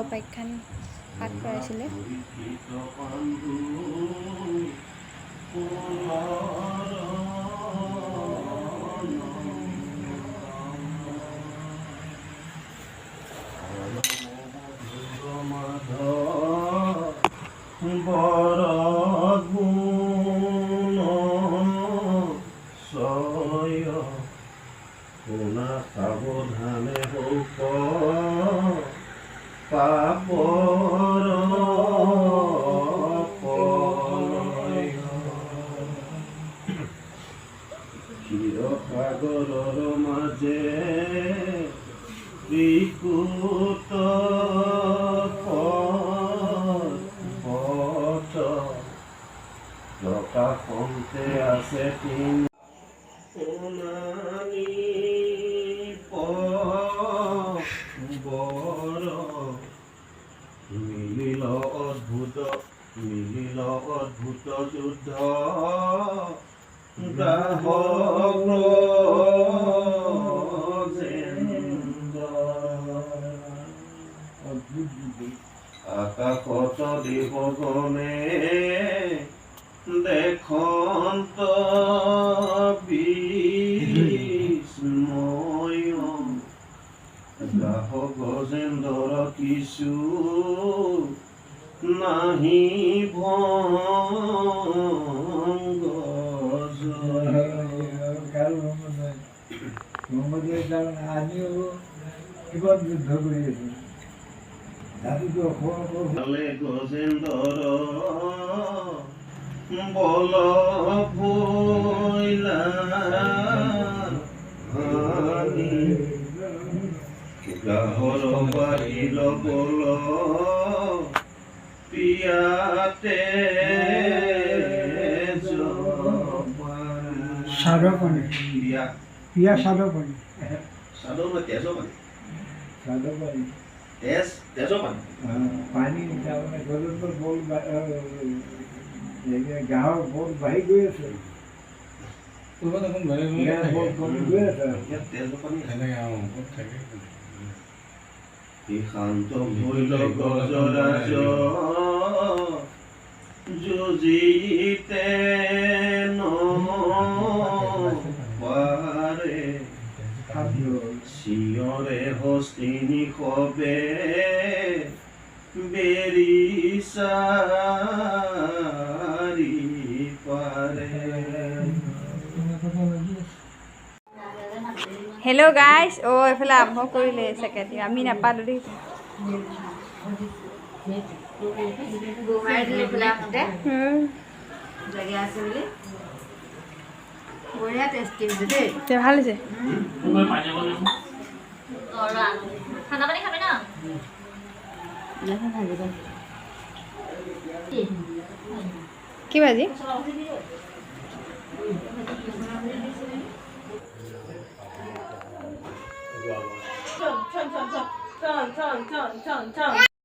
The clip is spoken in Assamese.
উপাখ্যান পাঠ কৰাইছিলে। সাবধানে হোক পাপৰ ক্ষীৰসাগৰৰ মাজে বিকুত পথ প্ৰকাশন্তে আছে তিনি মিলিল অদ্ভুত যুদ্ধ আকাশত দেৱগণে দেখন্ত বিস্ময় গাহ গজেন্দ্ৰ কিছু নাহি ভংগ আমিও কিমান যুদ্ধ কৰি আছো গজেন্দ্ৰ বল ভৈলা গাহৰ বাহিল বল পিয়াতে সাধৰ পানী পিয়া সাধৰ পানী সাধৰ মানে তেজৰ পানী সাধৰ পানী তেজৰ পানী পানী তাৰমানে গজেন্দ্ৰৰ বল গাঁৱৰ বল বাঢ়ি গৈ আছে শান্ত ভৈল গজৰাজ যুঁজিতে নোৱাৰে চিঞৰে হস্তিনী সবে বেৰি চাৰি পাৰে। হেল্ল' গাইজ, এইফালে আৰম্ভ কৰিলে ছেকেণ্ডি, আমি নাপালোঁ দেই। ভাল হৈছে। কি ভাজি?